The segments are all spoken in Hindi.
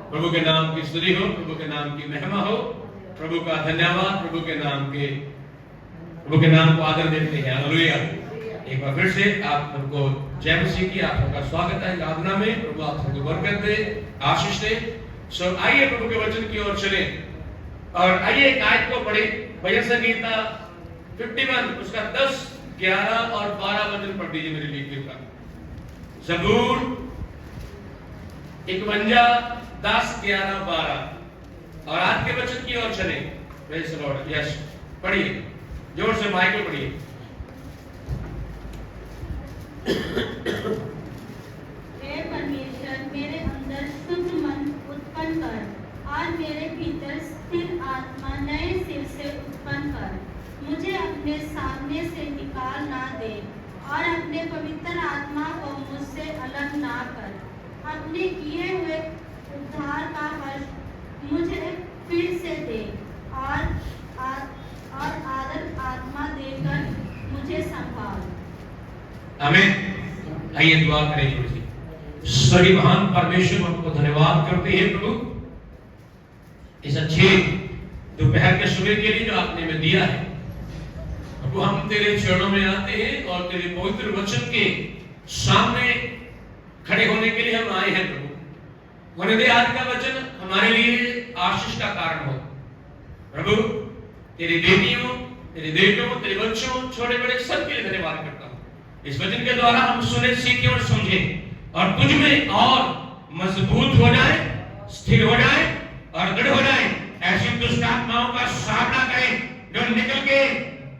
प्रभु के नाम की स्तुति हो, प्रभु के नाम की महिमा हो, प्रभु का धन्यवाद, प्रभु के नाम को आदर देते हैं। हालेलुया। एक बार फिर से आप सबको जय मसीह की, आप सबका स्वागत है आराधना में। प्रभु आप सबको बरकत दे, आशीष दे। सो आइए प्रभु के वचन की ओर चले और आइए एक आयत को पढ़े। भजन संगीता 51 उसका 10, 11 और 12 वचन पढ़ दीजिए मेरे लिए कृपया। ज़बूर 51, 10, 11, 12 और आज के वचन की ओर चले। Praise the Lord. यस, पढ़िए जोर से, माइक में पढ़िए। हे परमेश्वर, मेरे अंदर शुद्ध मन उत्पन्न कर और मेरे भीतर स्थिर आत्मा नए सिर से उत्पन्न कर। मुझे अपने सामने से निकाल ना दे और अपने पवित्र आत्मा को मुझसे अलग ना कर। अपने किए हुए उद्धार का हर्ष मुझे फिर से दे और आदर आत्मा देकर मुझे संभाल। आमीन। आइए दुआ करें थोड़ी सी। स्वर्गीय महान परमेश्वर, आपको धन्यवाद करते हैं प्रभु इस अच्छे दोपहर के समय के लिए जो आपने हमें दिया है। प्रभु हम तेरे चरणों में आते हैं और तेरे पवित्र वचन के सामने खड़े होने के लिए हम आए हैं। प्रभु होने दे आज का वचन हमारे लिए आशीष का कारण हो। प्रभु तेरी बेटियों, तेरे बेटों, तेरे बच्चों, छोटे बड़े सबके लिए धन्यवाद करता हूँ। इस वचन के द्वारा हम सुने, सीखे और समझे और तुझ में और मजबूत हो जाए, स्थिर हो जाए और दृढ़ हो जाए। ऐसी दुष्ट आत्माओं का सामना करें जो निकल के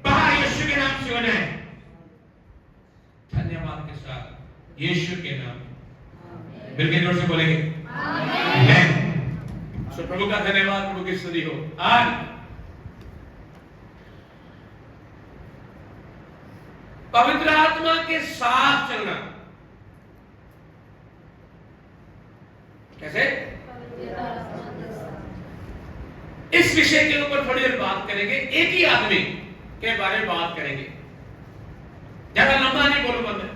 बाहर यीशु के नाम से हो जाए। धन्यवाद के साथ यीशु के नाम बिल्कुल जोर से बोलेंगे आमीन। सो प्रभु का धन्यवाद, प्रभु की स्तुति हो। आज पवित्र आत्मा के साथ चलना कैसे, इस विषय के ऊपर थोड़ी देर बात करेंगे। एक ही आदमी के बारे में बात करेंगे, ज्यादा लंबा नहीं बोलूंगा मैं।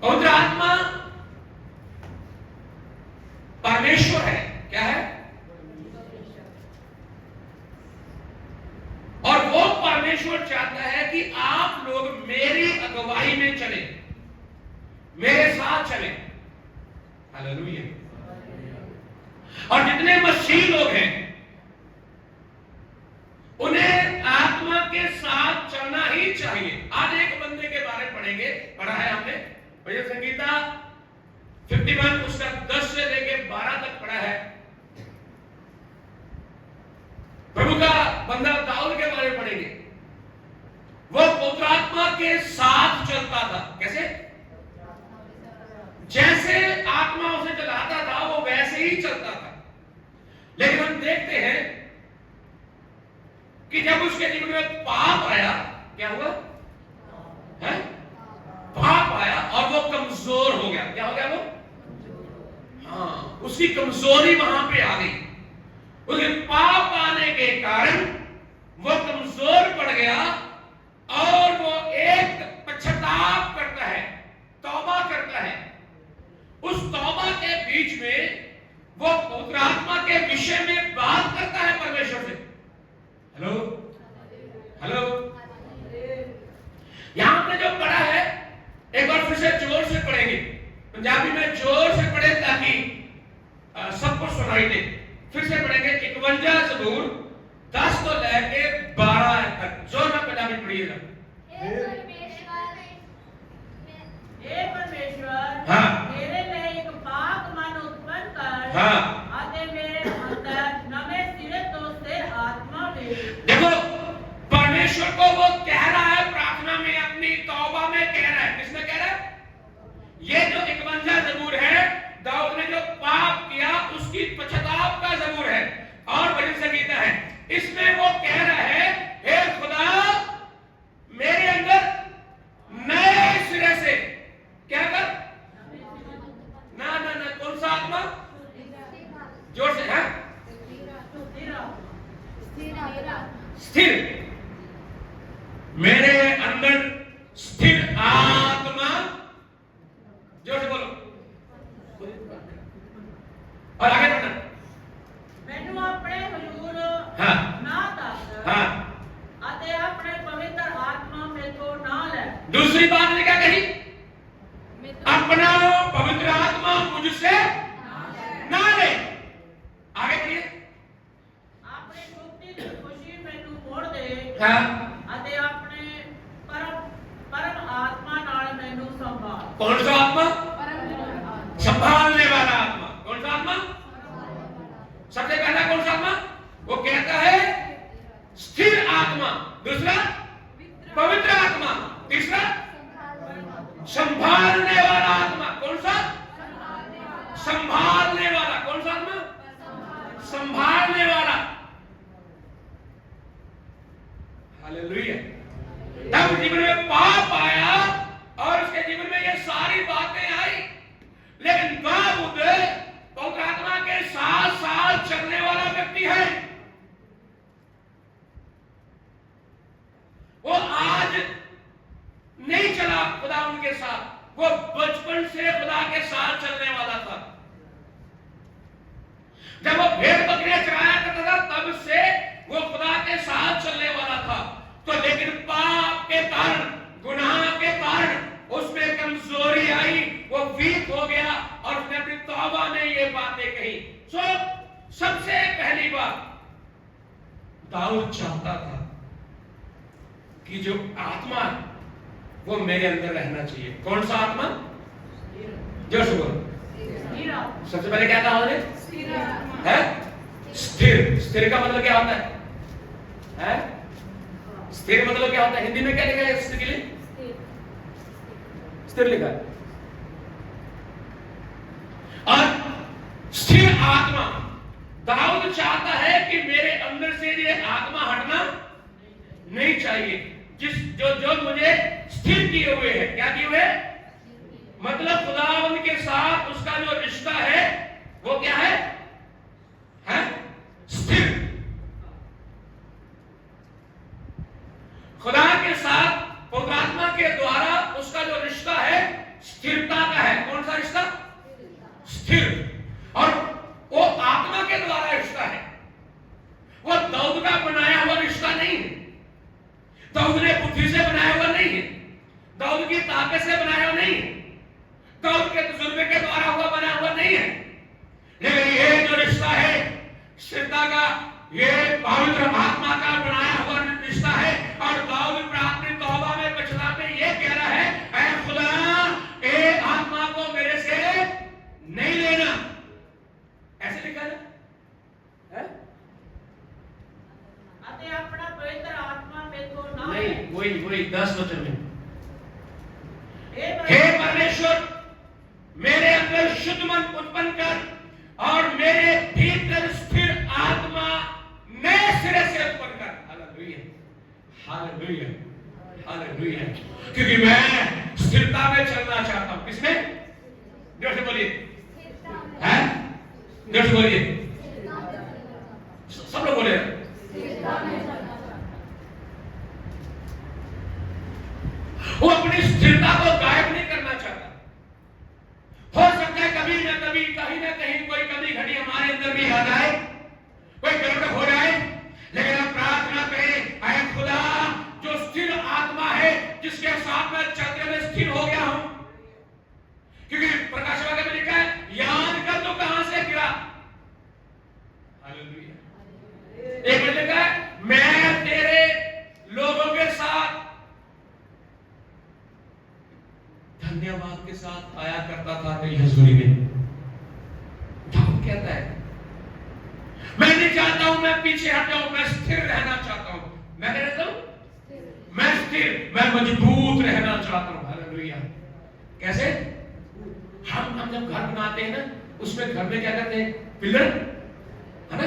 पवित्र आत्मा परमेश्वर है। क्या है? और वो परमेश्वर चाहता है कि आप लोग मेरी अगुवाई में चले, मेरे साथ चले। हालेलुया। और जितने मसीह लोग हैं उन्हें आत्मा के साथ चलना ही चाहिए। आज एक बंदे के बारे में पढ़ा है हमने भजन संगीता 51 उसका 10 से लेके 12 तक पढ़ा है। प्रभु का बंदा दाऊद के बारे में पढ़ेंगे। वो पवित्र आत्मा के साथ चलता था। कैसे? जैसे आत्मा उसे चलाता था वो वैसे ही चलता था। लेकिन हम देखते हैं कि जब उसके जीवन में पाप आया, क्या हुआ है? पाप आया और वो कमजोर हो गया। क्या हो गया वो? हाँ, उसकी कमजोरी वहां पे आ गई। उसके पाप आने के कारण वो कमजोर पड़ गया और वो एक पश्चाताप करता है, तौबा करता है। उस तौबा के बीच में वो पवित्र आत्मा के विषय में बात करता है परमेश्वर से। हेलो हेलो, यहां पे जो पढ़ा है एक बार फिर से जोर से पढ़ेंगे। पंजाबी में जोर से पढ़े ताकि सबको सुनाई दे। फिर से पढ़ेंगे 51 ज़बूर 10 तो लेके 12 तक। जोर में पंजाबी पढ़िएगा। हे परमेश्वर, हाँ, मेरे लिए एक पाक मन उत्पन्न कर। हाँ, आते मेरे अंदर नवे सिरे तो से आत्मा दे। देखो परमेश्वर को वो कह रहा है प्रार्थना में, अपनी तौबा में कह रहा है। किसमें कह रहा है? ये जो 51 ज़बूर है, दाऊद ने जो पाप किया उसकी पश्चाताप का ज़बूर है और भजन संगीता है। इसमें वो कह रहा है, हे खुदा मेरे अंदर नए सिरे से क्या कर? ना ना ना, कौन सा आत्मा? जोर से है? स्थिर, मेरे अंदर स्थिर आत्मा। जोर से बोलो। संभालने वाला। कौन सा आत्मा? संभालने वाला। हालेलुया। तब जीवन में पाप आया और उसके जीवन में ये सारी बातें आई, लेकिन दाऊद पवित्र आत्मा के साथ साथ चलने वाला व्यक्ति है। वो आज नहीं चला खुदा उनके साथ, वो बचपन से खुदा के साथ चलने वाला था। जब वो भेड़ बकरियां चराया करता था तब से वो खुदा के साथ चलने वाला था। तो लेकिन पाप के कारण, गुनाह के कारण उसमें कमजोरी आई, वो वीक हो गया और उसने अपनी तौबा में ये बातें कही। सबसे पहली बात, दाऊद चाहता था कि जो आत्मा है वो मेरे अंदर रहना चाहिए। कौन सा आत्मा? जोश बोलो। सबसे पहले क्या कहा उन्होंने? है स्थिर। स्थिर का मतलब क्या होता है? स्थिर मतलब क्या होता है? हिंदी में क्या लिखा है स्थिर के लिए? स्थिर लिखा है। और स्थिर आत्मा, दाऊद चाहता है कि मेरे अंदर से ये आत्मा हटना नहीं चाहिए। जो मुझे स्थिर किए हुए है। क्या किए हुए? मतलब खुदावंद के साथ उसका जो रिश्ता है वो क्या है? स्थिर। खुदा के साथ पवित्र आत्मा के द्वारा उसका जो रिश्ता है स्थिरता का है। कौन सा रिश्ता? स्थिर। और वो आत्मा के द्वारा रिश्ता है, वो दाऊद का बनाया हुआ रिश्ता नहीं है। दाऊद ने बुद्धि से बनाया हुआ नहीं है, दाऊद की ताकत से बनाया हुआ नहीं है, दाऊद के तजुर्बे के द्वारा हुआ बना हुआ नहीं है। लेकिन ये जो रिश्ता है स्थिरता का, ये पवित्र आत्मा का बनाया हुआ रिश्ता है। और दाऊद अपनी तौबा में पछताते ये कह रहा है, ऐ खुदा ए आत्मा को मेरे से नहीं लेना। ऐसे लिखा है अते अपना पवित्र आत्मा में तो ना नहीं, वही 10 वचन में, हे हे परमेश्वर मेरे अंदर शुद्ध मन उत्पन्न कर और मेरे भीतर स्थिर आत्मा नए सिरे से उत्पन्न कर। Hallelujah, hallelujah, hallelujah. क्योंकि मैं स्थिरता में चलना चाहता हूं। किसमें? जोर से बोलिए। हैं? जोर से बोलिए। सब लोग बोले। वो अपनी स्थिरता को गायब नहीं करना चाहता। हो सकता है कभी ना कभी, कहीं ना कहीं कोई कभी घड़ी हमारे अंदर भी आ जाए, कोई गड़बड़ हो जाए, लेकिन हम प्रार्थना करें, ऐ खुदा जो स्थिर आत्मा है जिसके साथ मैं चलते हुए स्थिर हो गया हूं। क्योंकि प्रकाश वाक्य में लिखा है, याद कर तो कहां से गिरा। हालेलुया। एक में लिखा है, मैं तेरे लोगों के साथ धन्यवाद के साथ आया करता था तेरी हजूरी में। दाऊद कहता है, मैं नहीं चाहता हूं मैं पीछे हट जाऊं, मैं स्थिर रहना चाहता हूं। मैं क्या रहता हूं? मैं स्थिर, मैं मजबूत रहना चाहता हूं। हालेलुया। कैसे? हम जब घर बनाते हैं ना, उसमें घर में क्या करते हैं? पिलर, है ना?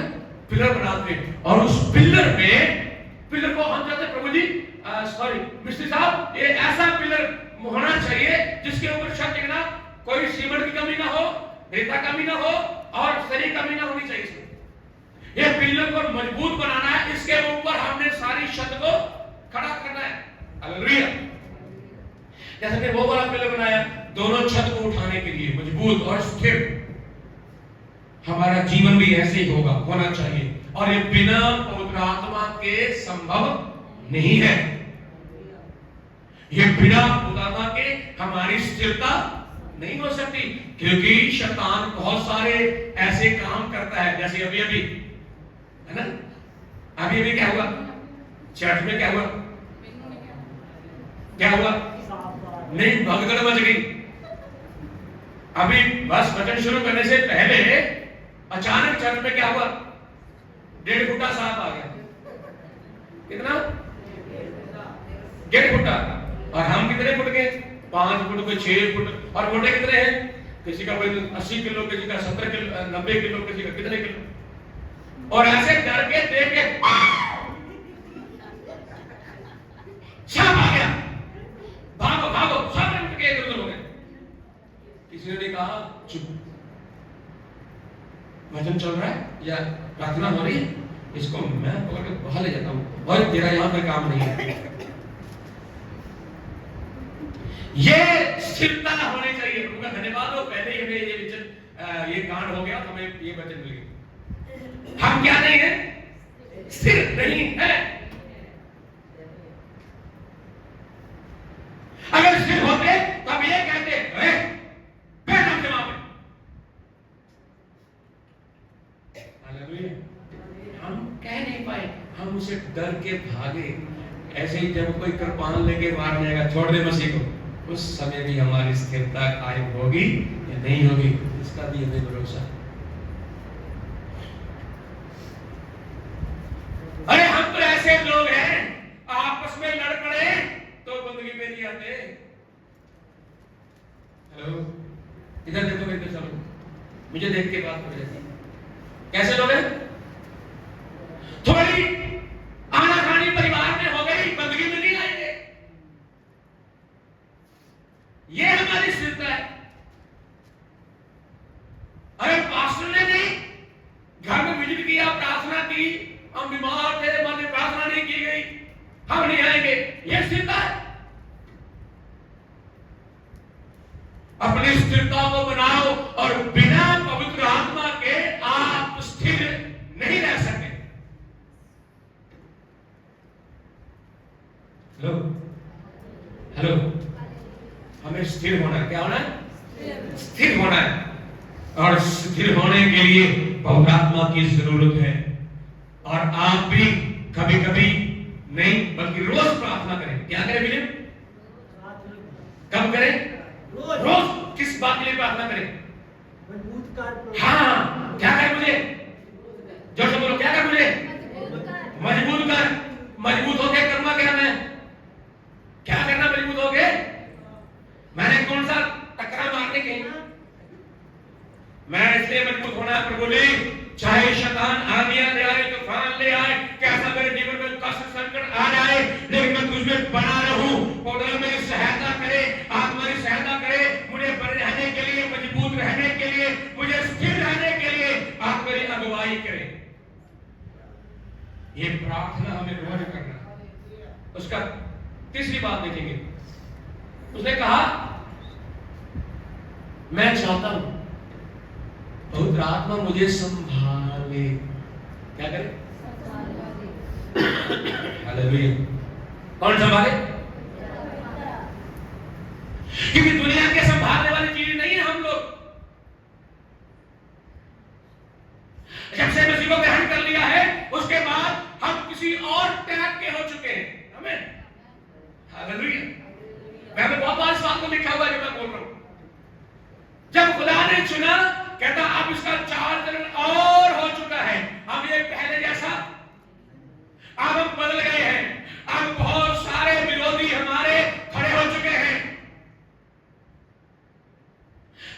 पिलर बनाते हैं और उस पिलर को हम कहते हैं, प्रभु जी सॉरी मिस्त्री साहब, ये ऐसा पिलर होना चाहिए जिसके ऊपर छत टिकना, कोई सीमेंट की कमी ना हो, रेता कमी ना हो और सरी कमी ना होनी चाहिए इसमें। ये पिलर को मजबूत बनाना है, इसके ऊपर हमने सारी छत को खड़ा करना है। हालेलुया। जैसे कि वो वाला पिलर बनाया दोनों छत को उठाने के लिए, मजबूत और स्थिर। हमारा जीवन भी ऐसे ही होना चाहिए और ये बिना पवित्र आत्मा के संभव नहीं है। ये बिना पवित्र आत्मा के हमारी स्थिरता नहीं हो सकती, क्योंकि शैतान बहुत सारे ऐसे काम करता है। जैसे अभी है ना, अभी क्या हुआ चर्च में? क्या हुआ? नहीं, भगदड़ मच गई। अभी बस वचन शुरू करने से पहले अचानक चर्च में क्या हुआ? 1.5 फुटा सांप आ गया। कितना? 1.5 फुटा। और हम कितने फुट के? 5 फुट, कोई 6 फुट। और मोटे कितने हैं? किसी का वजन 80 किलो, किसी का 70 किलो, 90 किलो, किसी का कितने किलो, और ऐसे डर के देख के सांप आ गया, भागो भागो, सब उठ के इधर हो गए। किसी ने कहा चुप, भजन चल रहा है या प्रार्थना हो रही है, इसको मैं पकड़ के बाहर ले जाता हूं और तेरा यहां पे काम नहीं है। ये स्थिरता होनी चाहिए। प्रभु का धन्यवाद हो, पहले ही हमें ये कांड हो गया, हमें ये वचन मिल गया। हम क्या नहीं है, स्थिर नहीं है। अगर स्थिर होते तो हम ये कहते बैठ हम जमा में। हालेलुया। हम कह नहीं पाए, हम उसे डर के भागे। ऐसे ही जब कोई कृपान लेके मार जाएगा, छोड़ दे मसीह को, उस समय भी हमारी स्थिरता कायम होगी या नहीं होगी, इसका भी हमें भरोसा। अरे हम तो ऐसे लोग हैं, आपस में लड़ पड़े तो बंदगी में नहीं आते। हेलो, इधर देखो मेरे को, चलो मुझे देख के बात कर लेती। कैसे लोग हैं? थोड़ी आनाकानी परिवार में हो गई, बंदगी में नहीं आएंगे। ये हमारी स्थिरता है। अरे पास्टर ने नहीं, घर में विजिट किया, प्रार्थना की, हम बीमार थे, मन में प्रार्थना नहीं की गई, हम नहीं आएंगे, ये स्थिरता है। अपनी स्थिरता को बनाओ, और बिना पवित्र आत्मा के आप स्थिर नहीं रह सकते। हेलो हेलो, हमें स्थिर होना है। क्या होना है? स्थिर होना है। और स्थिर होने के लिए पवित्र आत्मा की जरूरत है। और आप भी कभी कभी नहीं बल्कि रोज प्रार्थना करें। क्या करें विलियम? कब करें? रोज। किस बात के लिए प्रार्थना करें? हाँ, क्या करें? मुझे जोर से बोलो, क्या करें? मुझे मजबूत कर। मजबूत होके करना क्या? मैं क्या करना मजबूत होके? मैंने कौन सा टकरा मारने के, मैं इसलिए मजबूत होना है प्रभु ने, चाहे शैतान आंधियां ले आए, तूफान ले आए, कैसा मेरे जीवन में कष्ट संकट आ जाए, लेकिन मैं तुझ में बना रहूं। खुदा मेरी सहायता करे, आप मेरी सहायता करे, मुझे बने रहने के लिए, मजबूत रहने के लिए, मुझे स्थिर रहने के लिए आप मेरी अगुवाई करें। ये प्रार्थना हमें रोज करना। उसका तीसरी बात देखेंगे, उसने कहा मैं चाहता हूं पवित्र आत्मा मुझे संभाले। क्या करे? हालेलुया। कौन संभाले? क्योंकि दुनिया के संभालने वाली चीज नहीं है हम लोग। जब से मसीह को ग्रहण कर लिया है, उसके बाद हम किसी और टाइप के हो चुके हैं। आमीन, हालेलुया। मैं बहुत बार इस बात को लिखा हुआ है जो मैं बोल रहा हूं। जब खुदा ने चुना, कहता अब इसका चाल चलन और हो चुका है। हम ये पहले जैसा, अब हम बदल गए हैं। अब बहुत सारे विरोधी हमारे खड़े हो चुके हैं।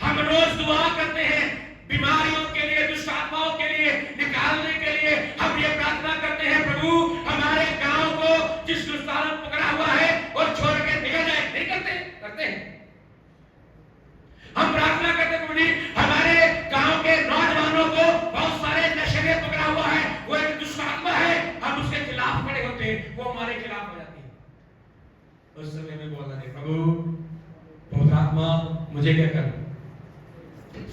हम रोज दुआ करते हैं बीमारियों के लिए, दुष्ट आत्माओं के लिए निकालने के लिए। हम ये प्रार्थना करते हैं प्रभु हमारे गांव को जिस दुष्टान ने पकड़ा हुआ है और छोड़ के निकल जाए। नहीं करते? करते हैं। हम प्रार्थना करते हैं प्रभु जी हमारे गांव के नौजवानों को बहुत सारे नशे में पकड़ा हुआ है, वो एक दुष्ट आत्मा है, हम उसके खिलाफ खड़े होते हैं, वो हमारे खिलाफ हो जाती है। उस समय में बोलना है प्रभु पवित्र आत्मा मुझे क्या कर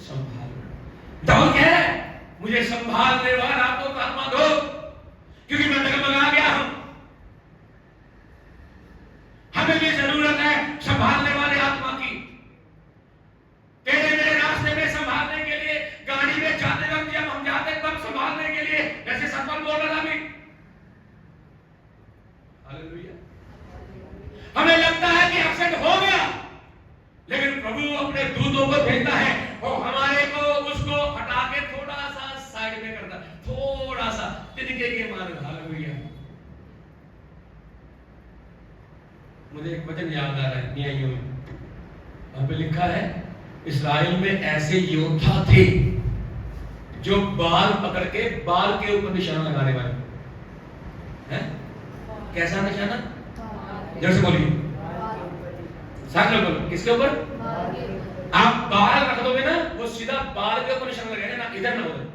संभाल। दाऊद कह रहा है मुझे संभालने वाला पवित्र आत्मा दो, क्योंकि मैं डगमगा गया हूं। हमें भी जरूरत है संभालने वाले आत्मा की। तेरे मेरे रास्ते में संभालने के लिए, गाड़ी में जाते वक्त जब हम जाते तब संभालने के लिए, जैसे सतपाल बोल रहा था अभी। हालेलुया। हमें लगता है कि एक्सीडेंट हो गया, लेकिन प्रभु अपने दूतों को भेजता है और हमारे को उसको हटा के थोड़ा सा साइड में करता है, थोड़ा सा तिनके के मारे। हालेलुया। मुझे एक वचन याद आ रहा है न्यायों में, वहां पे लिखा है इस्राएल में ऐसे योद्धा थे जो बाल पकड़ के बाल के ऊपर निशाना लगाने वाले हैं। कैसा निशाना? जब से बोलिए, साथ में बोलो, किसके ऊपर? आप बाल रख दोगे ना, वो सीधा बाल के ऊपर निशाना लगेगा ना, इधर ना उधर।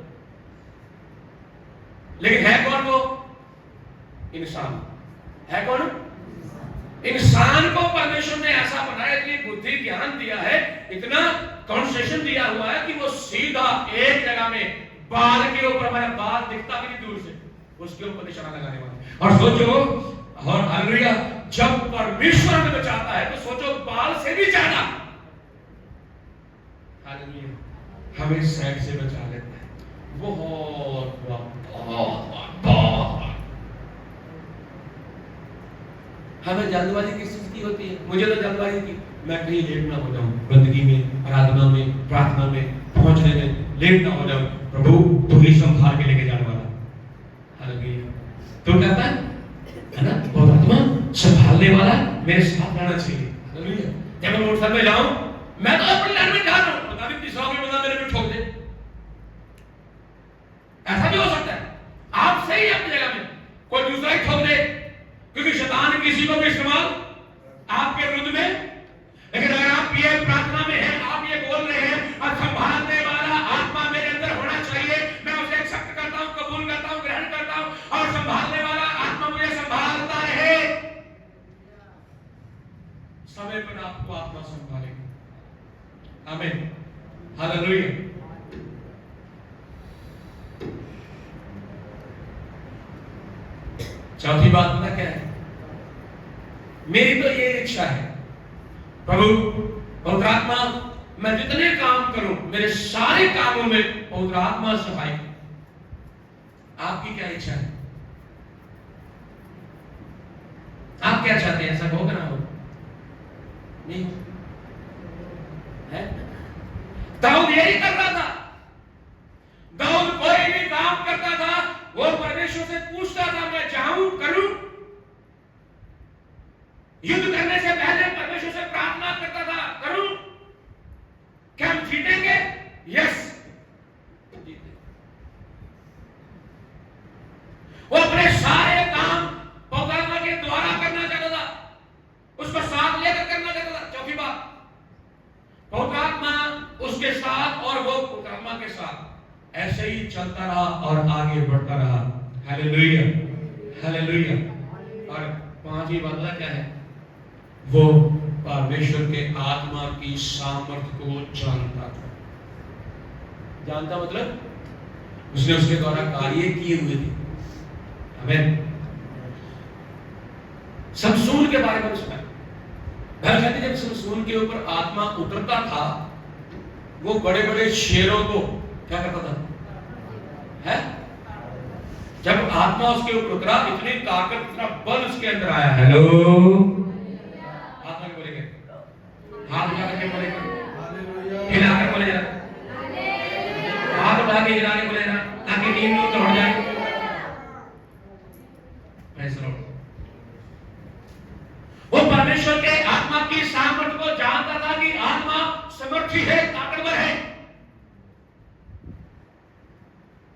लेकिन है कौन वो? इंसान। है कौन? इंसान को परमेश्वर ने ऐसा बनाया, इतनी बुद्धि ज्ञान दिया है, इतना कॉन्सेशन दिया हुआ है कि वो सीधा एक जगह में बाल के ऊपर, हमारा बाल दिखता भी नहीं दूर से, उसके ऊपर निशाना लगाने वाला। और सोचो, और हालेलुया, जब परमेश्वर हमें बचाता है तो सोचो बाल से भी ज्यादा हालेलुया हमें साइड से बचा लेता है। बहुत हमें जल्दबाजी किस चीज की होती है? मुझे तो जल्दबाजी की, मैं कहीं लेट ना हो जाऊं, बंदगी में, आराधना में, प्रार्थना में पहुंचने में लेट ना हो जाऊं। प्रभु तू ही संभाल के लेके जाने वाला। हालेलुया। तो कहता है ना, पवित्र आत्मा संभालने वाला मेरे साथ रहना चाहिए। हालेलुया। जब मैं मोटरसाइकिल में जाऊं, मैं तो अपनी लाइन में जा रहा हूं, पता नहीं तीसरा कोई बंदा मेरे पे ठोक दे, ऐसा भी हो सकता है। आप सही है अपनी जगह में, कोई दूसरा ही ठोक दे, क्योंकि शैतान किसी को भी इस्तेमाल आपके विरुद्ध में। लेकिन अगर आप ये प्रार्थना में हैं, आप ये बोल रहे हैं, और संभालने वाला आत्मा मेरे अंदर होना चाहिए, मैं उसे एक्सेप्ट करता हूं, कबूल करता हूं, ग्रहण करता हूं, और संभालने वाला आत्मा मुझे संभालता रहे, समय पर आपको आत्मा संभालेगा। आमीन। हालेलुया। चौथी बात पता क्या है? मेरी तो ये इच्छा है, प्रभु पवित्र आत्मा, मैं जितने काम करूं, मेरे सारे कामों में पवित्र आत्मा सहाय। आपकी क्या इच्छा है? आप क्या चाहते हैं? ऐसा होगा ना? हो नहीं है? दाऊद यही कर रहा था। दाऊद कोई भी काम करता था, वो परमेश्वर से पूछता था, मैं चाहूं करूं। युद्ध करने से पहले परमेश्वर से प्रार्थना करता था, करूं क्या हम जीतेंगे? यस, जीते। वो अपने सारे काम पौधात्मा के द्वारा करना चाहता था, उसको साथ लेकर करना चाहता था। चौथी बात, पौधात्मा उसके साथ और वो पौधात्मा के साथ ऐसे ही चलता रहा और आगे बढ़ता रहा। Hallelujah, hallelujah. और पांचवी बात क्या है? वो परमेश्वर के आत्मा की सामर्थ्य को जानता था। जानता मतलब उसने उसके द्वारा कार्य किए हुए थे। आमीन। समसून के बारे में सुना, जब समसून के ऊपर आत्मा उतरता था, वो बड़े बड़े शेरों को क्या करता था? है? जब आत्मा उसके ऊपर उतरा, इतनी ताकत, इतना बल उसके अंदर आया। हेलो, हाथ में बोलेंगे, हाथ उठा के बोलेंगे, हिलाकर बोले जरा, हाथ उठा के हिला के बोले जरा, ताकि नींद न तोड़ जाए। वो परमेश्वर के आत्मा की सामर्थ्य को जानता था कि आत्मा समर्थी है, ताकतवर है।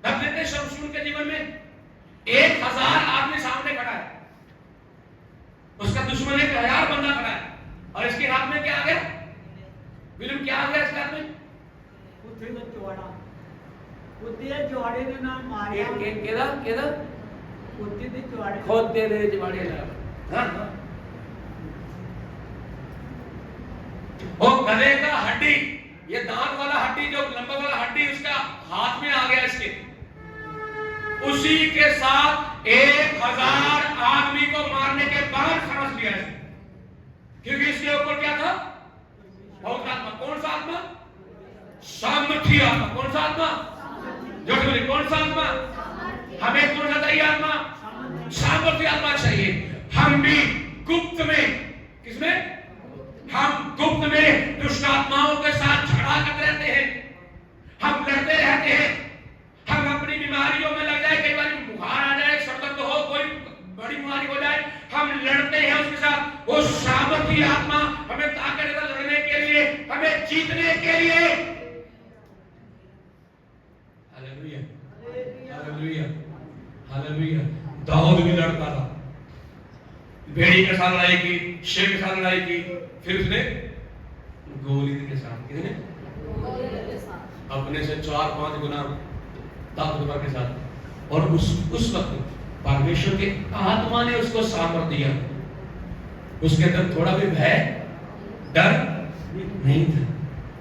तब देखते शमशून के जीवन में 1000 आदमी सामने खड़ा है, उसका दुश्मन 1000 बंदा खड़ा है, और इसके हाथ में क्या आ गया? विलियम क्या आ गया इसके हाथ में? बुद्धि का चौड़ा, बुद्धि के चौड़े ने नाम मारे, केदा केदा बुद्धि के चौड़े खोद दे ले जवाड़े लगा। हां, वो गधे का हड्डी, ये दांत वाला हड्डी, जो लंबा वाला हड्डी उसका हाथ में आ गया इसके, उसी के साथ 1000 आदमी को मारने के बाद समझ लिया इसने, क्योंकि इसके ऊपर क्या था? बहुत आत्मा। कौन सा आत्मा? सामर्थी आत्मा। कौन सा आत्मा? जो बोले कौन सा आत्मा? हमें कौन सा चाहिए आत्मा? सामर्थी आत्मा चाहिए। हम भी गुप्त में, किसमें? हम गुप्त में दुष्ट आत्माओं के साथ झगड़ा करते रहते हैं, हम लड़ते रहते हैं, हम अपनी बीमारियों में लग जाए, कई बार बुखार आ जाए, सर दर्द हो, कोई बड़ी बीमारी हो जाए, हम लड़ते हैं उसके साथ। वो सामर्थी आत्मा हमें ताकत देता लड़ने के लिए, हमें जीतने के लिए। Hallelujah, hallelujah, hallelujah. दाऊद भी लड़ता था, भेड़ी के साथ लड़ाई की, शेर के साथ लड़ाई की, फिर उसने गोलियत के साथ, किसने? अपने से 4-5 गुना ताकतवर के साथ। और उस वक्त परमेश्वर के आत्मा ने उसको सामर्थ दिया, उसके अंदर थोड़ा भी भय डर नहीं था।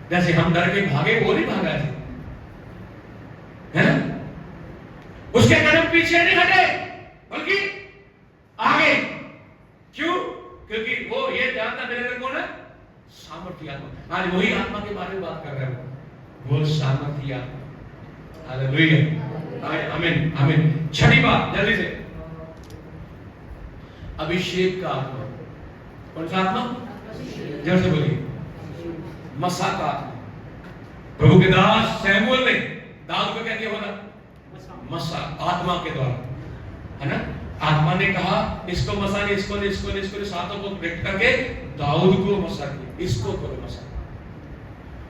जैसे हम डर के भागे, वो नहीं भागा ऐसे, है ना? उसके कदम पीछे नहीं हटे बल्कि आगे। क्यों? क्योंकि वो ये जानता मेरे अंदर कौन है? सामर्थ्य आत्मा। आज वही आत्मा के बारे में बात कर रहे हैं, वो सामर्थ्य आत्मा। हालेलुया, आमीन, आमीन। छठी बात जल्दी से, अभिषेक का आत्मा। कौन सा आत्मा? जोर से बोलिए। मसा का आत्मा। प्रभु के दास सैमुअल ने दाऊद को क्या किया बोला? मसा, आत्मा के द्वारा, है ना? आत्मा ने कहा इसको मसा नहीं, इसको नहीं, इसको नहीं, इसको नहीं, सातों को व्यक्त करके दाऊद को मसा किया, इसको करो मसा।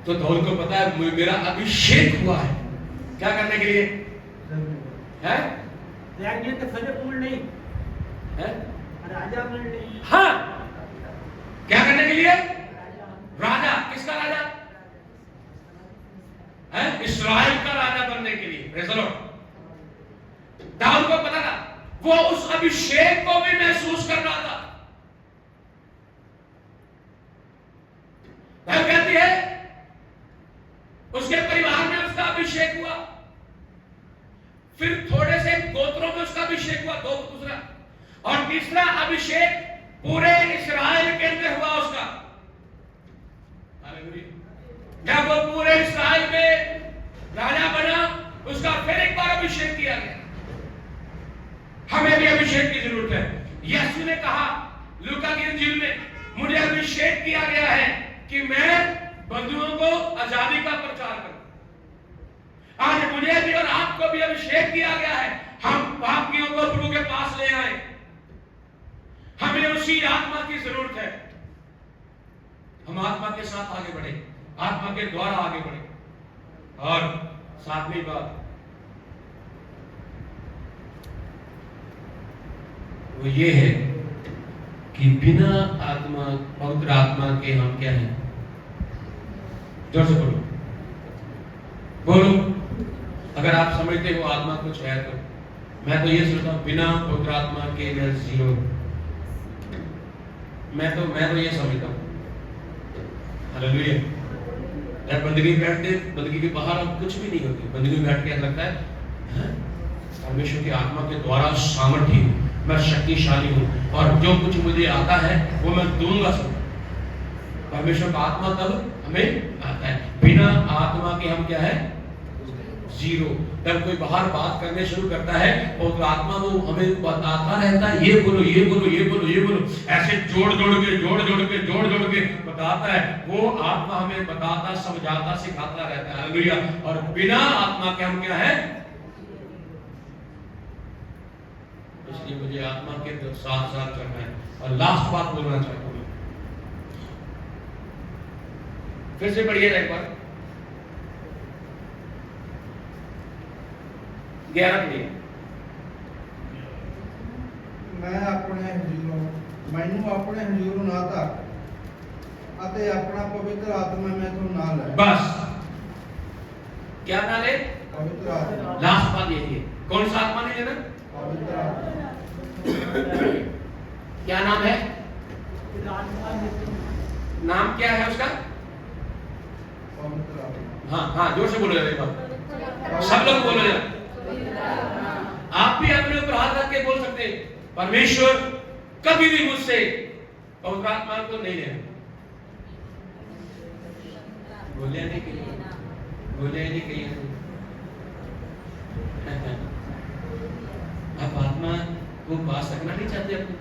तो दाऊद को पता है मेरा अभिषेक हुआ है, क्या करने के लिए है? राज्य के फलपूर्ण नहीं है, राजा बन नहीं। हाँ, क्या करने के लिए? राजा। किसका राजा है? इस्राएल का राजा बनने के लिए। Praise the Lord. दाऊद को पता था, वो उस अभिषेक को भी महसूस कर रहा था। बाइबल कहती है उसके परिवार में उसका अभिषेक हुआ, फिर थोड़े से गोत्रों में उसका अभिषेक हुआ, दूसरा, और तीसरा अभिषेक पूरे इस्राएल के अंदर हुआ उसका। जब वो पूरे इस्राएल में राजा बना, उसका फिर एक बार अभिषेक किया गया। हमें भी अभिषेक की जरूरत है। यीशु ने कहा लूका की इंजील में, मुझे अभिषेक किया गया है कि मैं बंधुओं को आजादी का प्रचार करूं। आज मुझे भी और आपको भी अभिषेक किया गया है, हम पापियों को प्रभु के पास ले आए। हमें उसी आत्मा की जरूरत है। हम आत्मा के साथ आगे बढ़े, आत्मा के द्वारा आगे बढ़े। और सातवीं बात वो ये है कि बिना आत्मा, पवित्र आत्मा के हम क्या हैं? जोर से बोलो, बोलो। अगर आप समझते हो आत्मा कुछ है, तो मैं तो ये सोचता हूं बिना पवित्र आत्मा के मैं जीरो। मैं तो ये समझता हूं। हालेलुया। जब बंदगी में बैठते, बंदगी के बाहर अब कुछ भी नहीं होती। बंदगी में बैठ के ऐसा लगता है परमेश्वर की आत्मा के द्वारा सामर्थ्य हूं, मैं शक्तिशाली हूं, और जो कुछ मुझे आता है वो मैं दूंगा सब। परमेश्वर का आत्मा तब हमें आता है। बिना आत्मा के हम क्या है? जीरो। जब कोई बाहर बात करने शुरू करता है और तो आत्मा वो हमें बताता रहता है, ये बोलो, ये बोलो, ये बोलो, ये बोलो, ऐसे जोड़ जोड़ के बताता है। वो आत्मा हमें बताता, समझाता, सिखाता रहता है। हालेलुया। और बिना आत्मा के हम क्या है? इसलिए मुझे आत्मा के साथ साथ चलना है। और लास्ट बात बोलना चाहता हूं, फिर से पढ़िएगा एक बार 11 के लिए। ਮੈਨੂੰ ਆਪਣੇ ਹਜ਼ੂਰ ਨਾ ਤੱਕ ਅਤੇ ਆਪਣਾ ਪਵਿੱਤਰ ਆਤਮਾ ਮੈਥੋਂ ਨਾ ਲੈ। बस क्या ना ले? पवित्र आत्मा। लास्ट बात यही है। कौन सा आत्मा नहीं लेना? पवित्र आत्मा। क्या नाम है? नाम क्या है उसका? पवित्र आत्मा। हाँ हाँ, जोर से बोलो एक बार, सब लोग बोलो यार। आप भी अपने ऊपर हाथ रख के बोल सकते हैं, परमेश्वर कभी भी मुझसे पवित्र आत्मा को नहीं लेना। बोले नहीं कहिए, बोले नहीं कहिए। आप आत्मा को पास रखना नहीं चाहते अपने,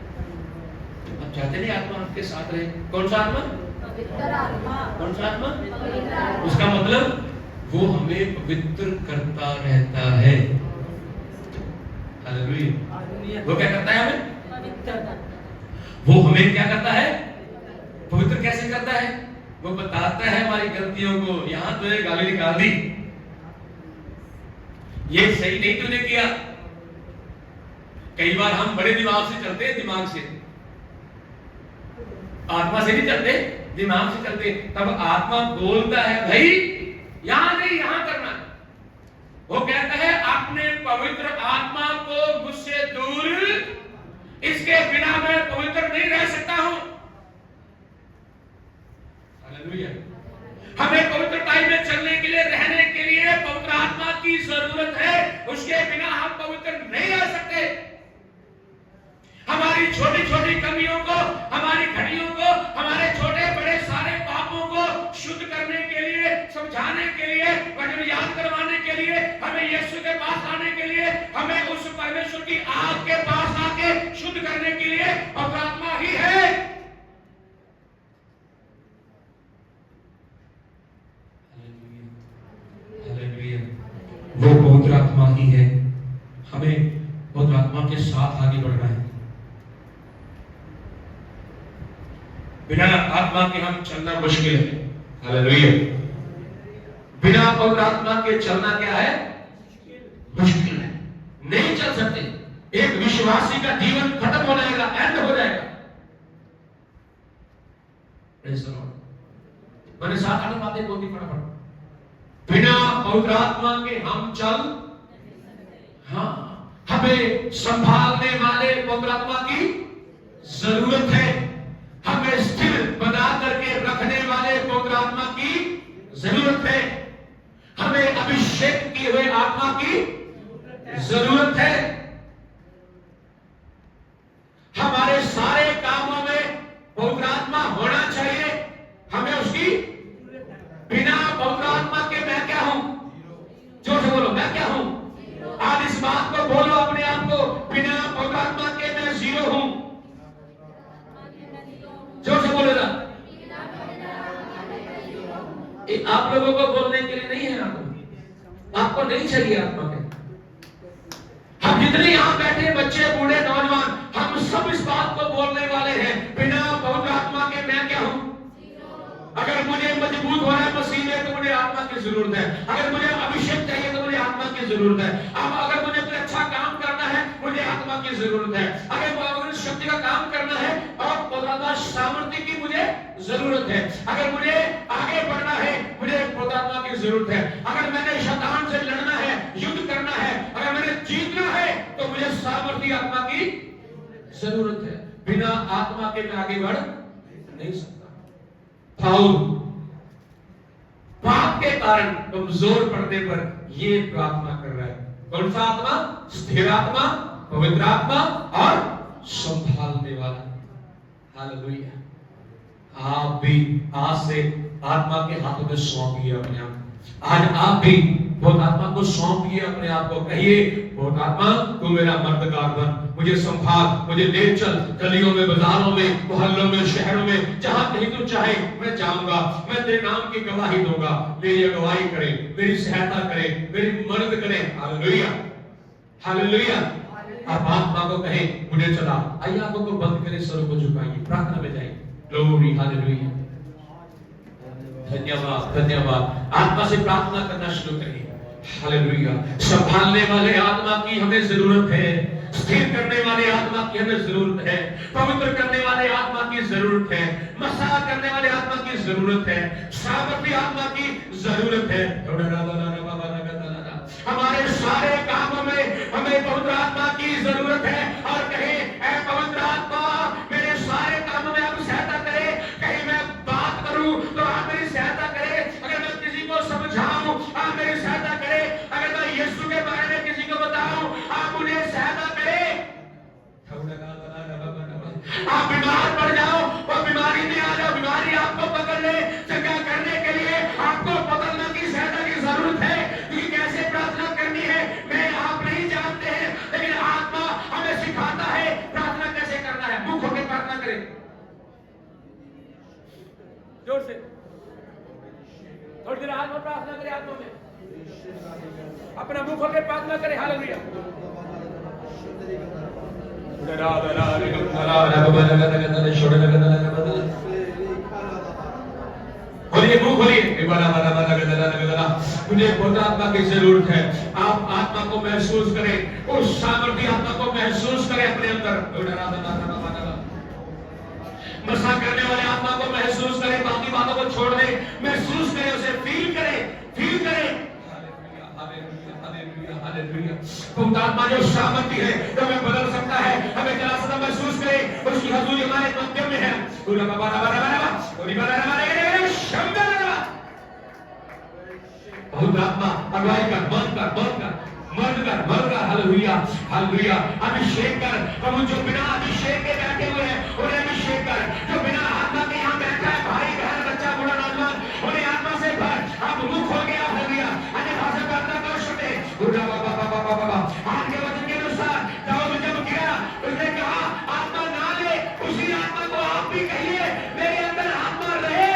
आप चाहते नहीं आत्मा आपके साथ रहे। कौन सा आत्मा? पवित्र आत्मा। कौन सा आत्मा? पवित्र आत्मा। उसका मतलब वो हमें पवित्र करता रहता है। हालेलुया। वो क्या करता है हमें? पवित्र। वो हमें क्या करता है? पवित्र कैसे करता है? वो बताता है हमारी गलतियों को। यहां तूने गाली निकाल दी, ये सही नहीं तूने किया। कई बार हम बड़े दिमाग से चलते हैं, दिमाग से, आत्मा से नहीं चलते, दिमाग से चलते। तब आत्मा बोलता है भाई यहां नहीं, यहां करना। वो कहता है अपने पवित्र आत्मा को मुझसे दूर, इसके बिना मैं पवित्र नहीं रह सकता हूं। हालेलुया। हमें पवित्रता में चलने के लिए, रहने के लिए पवित्र आत्मा की जरूरत है। उसके बिना हम पवित्र नहीं रह सकते। हमारी छोटी छोटी कमियों को, हमारी घड़ियों को, हमारे छोटे बड़े सारे पापों को शुद्ध करने के लिए, समझाने के लिए, वचन याद करवाने के लिए, हमें यीशु के पास आने के लिए, हमें उस परमेश्वर की आग के पास आके शुद्ध करने के लिए पवित्र आत्मा ही है। वो पवित्र आत्मा ही है। हमें पवित्र आत्मा के साथ आगे बढ़ना है। बिना आत्मा के हम चलना मुश्किल है। हालेलुया। बिना पवित्र आत्मा के चलना क्या है? मुश्किल है, नहीं चल सकते। एक विश्वासी का जीवन खत्म हो जाएगा, एंड हो जाएगा। मैंने 7-8 बातें बोलती फटाफट। बिना पवित्र आत्मा के हम चल, हाँ, हमें संभालने वाले पवित्र आत्मा की जरूरत है। हमें स्थिर बना करके रखने वाले पवित्र आत्मा की जरूरत है। हमें अभिषेक किए हुए आत्मा की जरूरत है। हमारे सारे कामों में पवित्र आत्मा होना चाहिए। हमें उसकी, बिना पवित्र आत्मा के मैं क्या हूं? जोर से बोलो, मैं क्या हूं? आज इस बात को बोलो अपने आप को, बिना पवित्र आत्मा के मैं जीरो हूं। जोर से बोलेगा। आप लोगों को बोलने के लिए नहीं है, आपको नहीं चाहिए आत्मा के। हम जितने यहां बैठे बच्चे, बूढ़े, नौजवान, हम सब इस बात को बोलने वाले हैं, बिना पवित्र आत्मा के मैं क्या हूं? अगर मुझे मजबूत होना है मसीह में तो मुझे आत्मा की जरूरत है। अगर मुझे अभिषेक चाहिए तो मुझे आत्मा की जरूरत है। अब अगर मुझे कोई अच्छा काम करना है मुझे आत्मा की जरूरत है। अगर शक्ति का काम करना है और पवित्र सामर्थ्य की मुझे जरूरत है। अगर मुझे आगे बढ़ना है मुझे पवित्र आत्मा की जरूरत है। अगर मैंने शैतान से लड़ना है, युद्ध करना है, अगर मैंने जीतना है तो मुझे सामर्थ्य आत्मा की जरूरत है। बिना आत्मा के मैं आगे बढ़ नहीं सकता। पाउल पाप के कारण कमजोर पड़ने पर ये प्रार्थना कर रहा है। कौन सा आत्मा? स्थिर आत्मा, पवित्र आत्मा और संभालने वाला। हालेलुया। आप भी आज से आत्मा के हाथों में सौंपिए अपने आप। आज आप भी बहुत आत्मा को सौंपिए अपने आप को। कहिए, बहुत आत्मा तू मेरा मददगार बन, मुझे संभाल, मुझे ले चल, गलियों में, बाजारों में, मोहल्लों में, शहरों में, जहां कहीं तू चाहे मैं जाऊंगा। मैं तेरे नाम की गवाही दूंगा। मेरी अगुवाई करे, मेरी सहायता करे, मेरी मदद करे। Hallelujah, hallelujah. आप आत्मा को कहे मुझे चला। आइए आंखों को बंद करें, सर को झुकाइए, प्रार्थना में जाइए। Glory, hallelujah. धन्यवाद, धन्यवाद। आत्मा से प्रार्थना करना शुरू करिए। हालेलुया। संभालने वाले आत्मा की हमें जरूरत है। स्थिर करने वाले आत्मा की हमें जरूरत है। पवित्र करने वाले आत्मा की जरूरत है। मसा करने वाले आत्मा की जरूरत है। सामर्थ्य आत्मा की जरूरत है। हमारे सारे कामों में हमें पवित्र आत्मा की जरूरत है। और कहे, ऐ पवित्र आत्मा मेरे सारे कामों में आप सहायता करे। कहीं मैं बात करूं तो आप मेरी सहायता करे। अगर मैं किसी को समझाऊं आप मेरी सहायता करे। अगर मैं यीशु के बारे में किसी को बताऊं आप मुझे सहायता करे। आप बीमार पड़ जाओ और बीमारी में आ जाओ, बीमारी आपको पकड़ ले, चंगा करने के लिए आपको पकड़ने की सहायता की जरूरत है। क्योंकि कैसे प्रार्थना करनी है मैं आप नहीं जानते हैं, लेकिन आत्मा हमें सिखाता है प्रार्थना कैसे करना है। मुख होकर प्रार्थना करें, जोर से थोड़ी देर आत्मा प्रार्थना करें। आत्मा में अपना मुख होकर प्रार्थना करें। हालेलुया। से मुंह खोलिए। मुझे पवित्र आत्मा की जरूरत है। आप आत्मा को महसूस करें, उस सामर्थ्य आत्मा को महसूस करें अपने अंदर। मसा करने वाले आत्मा को महसूस करें, बाकी बातों को छोड़ दें, महसूस करें, उसे फील करें, फील करें। पवित्र आत्मा जो सामर्थ्य है, जो हमें बदल सकता है, हमें जरा सा महसूस करें, उसकी हजूरी हमारे मध्य में है। पवित्र आत्मा अगुवाई कर, मर्द कर, हालेलुया, हालेलुया। अभिषेक कर, प्रभु जो बिना अभिषेक के बैठे हुए हैं उन्हें अभिषेक कर, जो बिना आत्मा के यहाँ बैठा है, भाई बहन बच्चा बूढ़ा नौजवान, उन्हें आत्मा से भर। आप मुख हो गया, हालेलुया, अन्य भाषा प्रार्थना कर सकते हैं। आज के वचन के अनुसार दाऊद जब गिरा, उसने कहा आत्मा ना ले, उसी आत्मा को आप भी कहिए मेरे अंदर आत्मा रहे।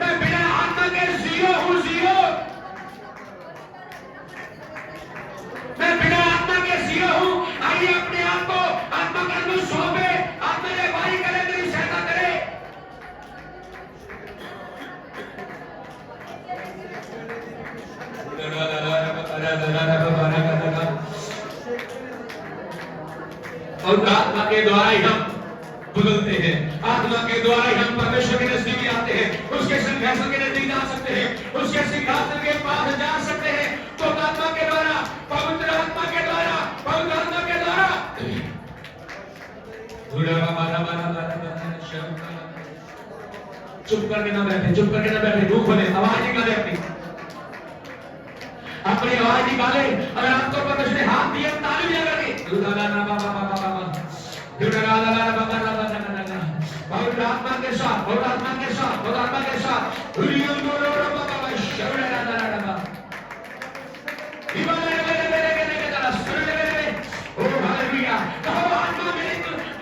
मैं बिना आत्मा के जीरो हूँ, जीरो। मैं बिना आत्मा के जीरो हूँ। आइए अपने आप को आत्मा के अंदर सौंपे, आत्मा की अगुवाई करे, मेरी सहायता करे। और आत्मा के द्वारा ही हम बदलते हैं, आत्मा के द्वारा ही हम परमेश्वर के नजदीक आते हैं, उसके सिंहासन के नजदीक जा सकते हैं, उसके सिंहासन के पास जा सकते हैं। तो आत्मा के द्वारा, पवित्र आत्मा के द्वारा, पवित्र आत्मा के द्वारा। चुप करके ना बैठे, चुप करके ना बैठे, मुंह खोले, आवाज निकाले, अपनी आवाज निकाले। अगर आपको परमेश्वर ने हाथ दिया, ताली बजा करके पवित्र आत्मा के साथ, पवित्र आत्मा के साथ, पवित्र आत्मा के साथ।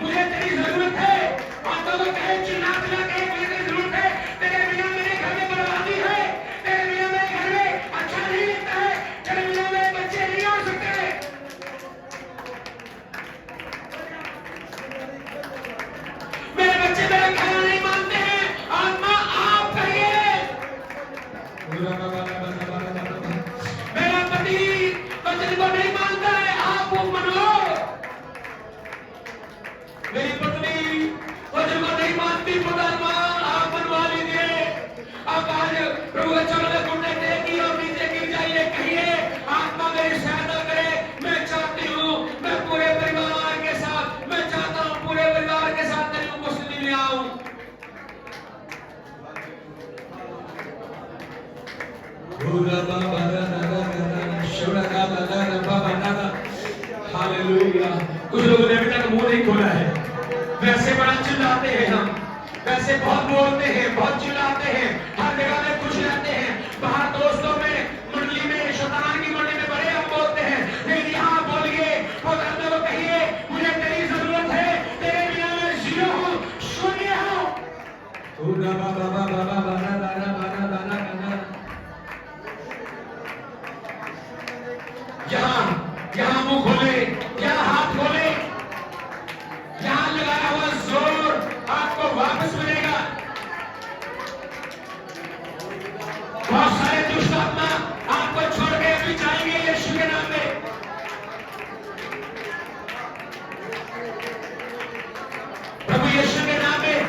मुझे तेरी जरूरत है। आत्मा को कहे, चिल्ला चिल्ला कहे, मुझे तेरी जरूरत है। तेरे बिना मेरे घर में बर्बादी है, तेरे बिना मेरे घर में अच्छा नहीं लगता है, तेरे बिना मेरे बच्चे नहीं हो सकते। मेरे बच्चे मेरा कहना नहीं मानते हैं। आत्मा आप कहिए। मेरा पति वचन को नहीं मानता है, आप वो मनो। मेरी पत्नी वचन को नहीं मानती, परमात्मा आप मनवा लीजिए। अब आज प्रभु के चरणों में घुटने टेकिए और नीचे गिर जाइए, कहिए आत्मा मेरी सहायता करे। मैं चाहती हूँ मैं पूरे परिवार के साथ, मैं चाहता हूँ पूरे परिवार के साथ तेरी उपस्थिति में आऊं। हालेलुया। कुछ लोगों ने अभी तक मुंह नहीं खोला है। वैसे बड़ा चिल्लाते हैं हम, वैसे बहुत बोलते हैं, बहुत चिल्लाते हैं, हर जगह में खुश रहते हैं, बाहर दोस्तों में, मंडली में, शैतान की मंडली में बड़े हम बोलते हैं, लेकिन यहाँ बोलिए, पवित्र को कहिए मुझे तेरी जरूरत है, तेरे बिना मैं जीरो हूँ, शून्य हूँ। यहाँ मुंह खोले, यहाँ हाथ खोले, यहाँ लगाया हुआ जोर आपको वापस मिलेगा। बहुत सारे दुष्ट आत्मा आपको छोड़ के अभी जाएंगे यीशु के नाम में। प्रभु यीशु के नाम में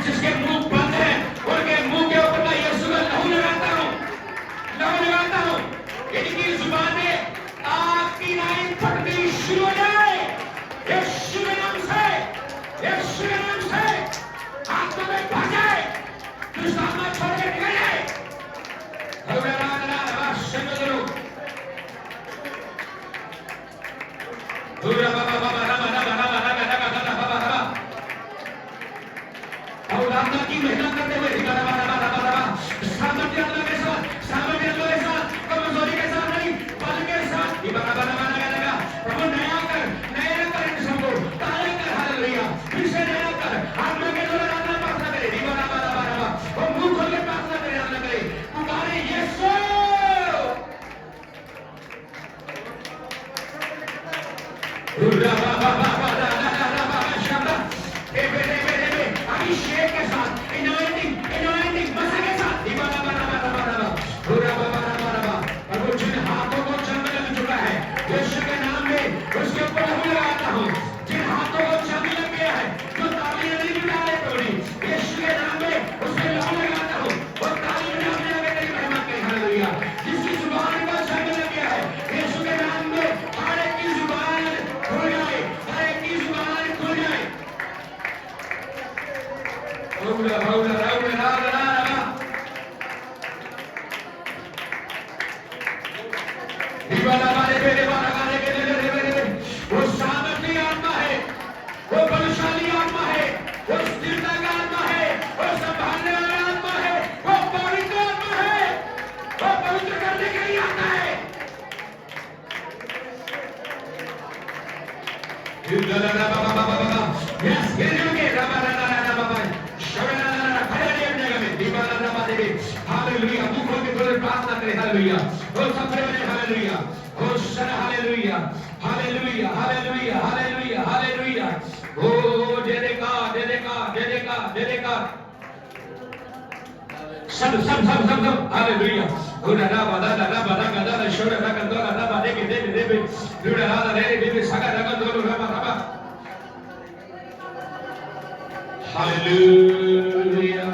जिसके मुंह बंद है, उनके मुंह के ऊपर मैं यीशु का लहू लगाता हूँ, लहू लगाता हूँ। इनकी जुबानें आपकी नाई फटनी शुरू हो जाए यीशु के नाम से, यीशु के नाम से। आत्मा में भर जाए, दुष्ट आत्मा छोड़ के निकल जाए। और आत्मा की मेहनत करते हुए सामर्थ्य आत्मा के साथ, सामर्थ्य आत्मा के साथ, कमजोरी के साथ नहीं, बल के साथ। Yes, here you go. Hallelujah, मुंह खोल के थोड़ी प्रार्थना करें। हालेलुया, वो सब खड़े हो जाए। हालेलुया, ओ सर हालेलुया, हालेलुया, हालेलुया, हालेलुया, हालेलुया। ओ जय जयकार। सब हालेलुया। ओ दादा बादा गदा शोर दादा कंदो दादा बादे के दे दुड़ा दादा दे सगा दादा दो रबा। हालेलुया,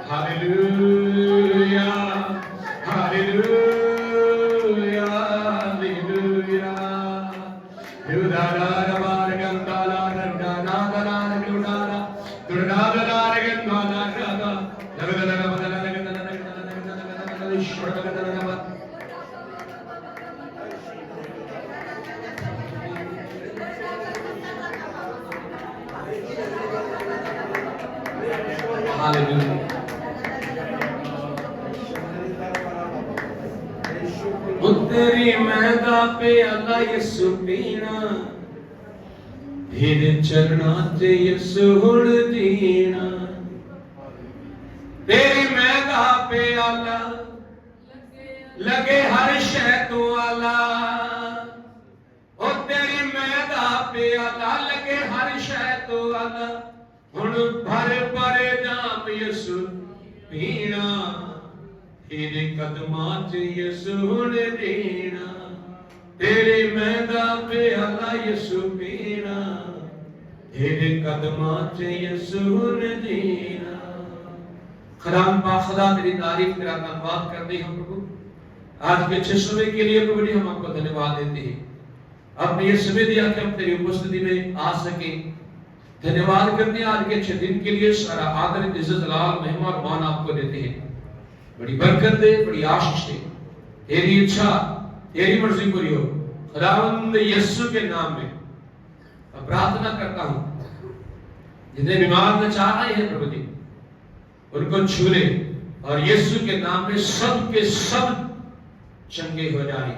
हालेलुया, हालेलुया, हालेलुया। दुदारा बार गंगाला रंगाना दला दुदारा दुदारा रंगाना रगा लगदला बदला लगदला ईश्वर लगदला। हालेलुया। तेरी मैदा पे अल्लाह यसु पीना, तेरे चरणा ते यसु हुण दीना। तेरी मैदा पे अल्लाह लगे हर शै तू अल्लाह। ओ तेरी मैदा पे अल्लाह लगे हर शै तू अल्लाह। हुण भर जाम यसु पीना, तेरे कदमां च यसु हुण देना। तेरे मैदा पे अल्लाह यसु पीना, तेरे कदमां च यसु हुण देना। खुदाम पाक खुदा तेरी तारीफ तेरा धन्यवाद करते हैं प्रभु। आज के अच्छे समय के लिए प्रभु जी हम आपको धन्यवाद देते हैं। आपने ये समय दिया कि हम तेरी उपस्थिति में आ सके। धन्यवाद करते हैं आज के अच्छे दिन के लिए। सारा आदर इज्जत लाल महिमा और मान आपको देते हैं। बड़ी बरकत दे, बड़ी आशीष दे। तेरी इच्छा तेरी मर्जी पूरी हो खुदावंद यीशु के नाम में प्रार्थना करता हूं। जितने बीमार में चाह रहे हैं प्रभु जी उनको छू ले और यीशु के नाम में सब के सब चंगे हो जाए।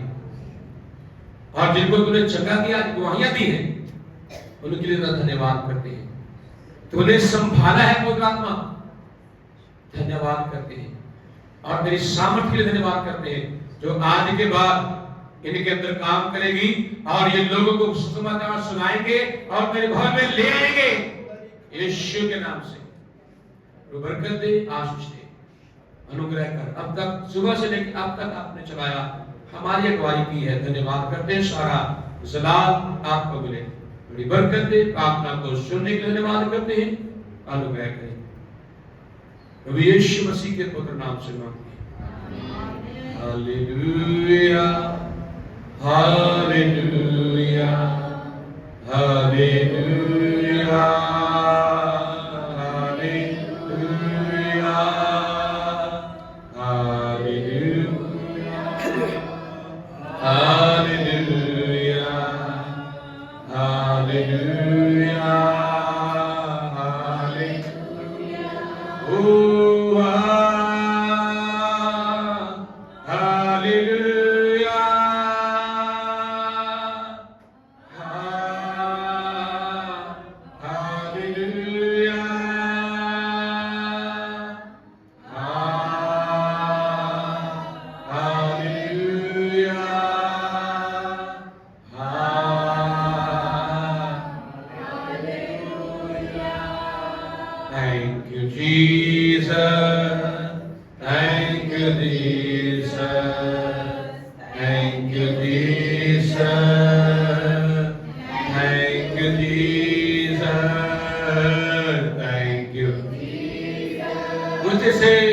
और जिनको तूने चंगा किया गवाहियां दी हैं उनके लिए धन्यवाद करते हैं। तूने संभाला है पवित्र आत्मा, धन्यवाद करते हैं। और तेरी सामर्थ्य के लिए धन्यवाद करते हैं जो आज के बाद इनके अंदर काम करेगी और ये लोगों को सुसमाचार सुनाएंगे और तेरे भवन में ले आएंगे यीशु के नाम से। बरकत दे, आशीष दे, अनुग्रह कर। अब तक सुबह से लेकर अब तक आपने चलाया, हमारी अगुवाई की है। धन्यवाद करते हैं। सारा जलाल आपको मिले। बड़ी बरकत दे। प्रार्थना को सुनने के लिए धन्यवाद करते हैं। अनुग्रह करें प्रभु यीशु मसीह के पवित्र नाम से मांगते हैं। Hallelujah, hallelujah, hallelujah, hallelujah, hallelujah, hallelujah, hallelujah, hallelujah. ओ hallelujah, hallelujah, hallelujah, hallelujah. Thank you, Jesus. Thank you, Jesus. Thank you, Jesus. Thank you, Jesus. Thank you. Would you say,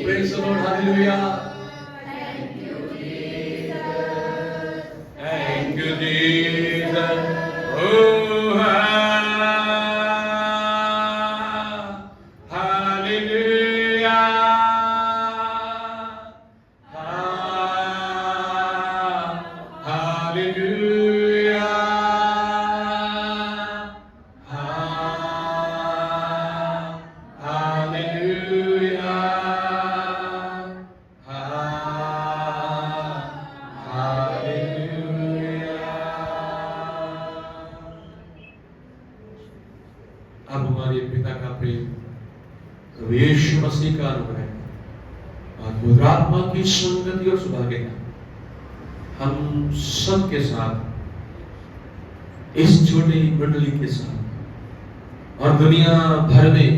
praise the Lord, hallelujah. Thank you, Jesus. Oh, hallelujah. Hallelujah. Hallelujah. Hallelujah. प्रभु यीशु मसीह का अनुग्रह और पवित्र आत्मा की संगति और सौभाग्य हम सब के साथ, इस छोटी मंडली के साथ और दुनिया भर में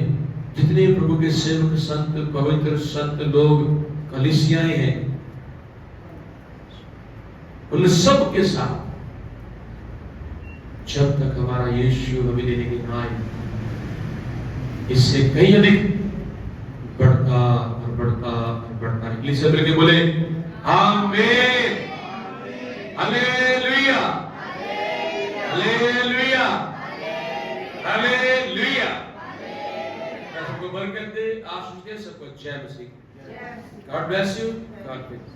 जितने प्रभु के सेवक, संत, पवित्र संत लोग, कलीसियाएं हैं, उन सब के साथ जब तक हमारा यीशु हमें देने के ना आए, इससे कहीं अधिक बढ़ता और बढ़ता और बढ़ता है। कलीसिया मिलकर बोले आमीन, हालेलुया, हालेलुया, हालेलुया। सबको बरकत दे, आशीष दे सबको। जय मसीह। God bless you. God bless.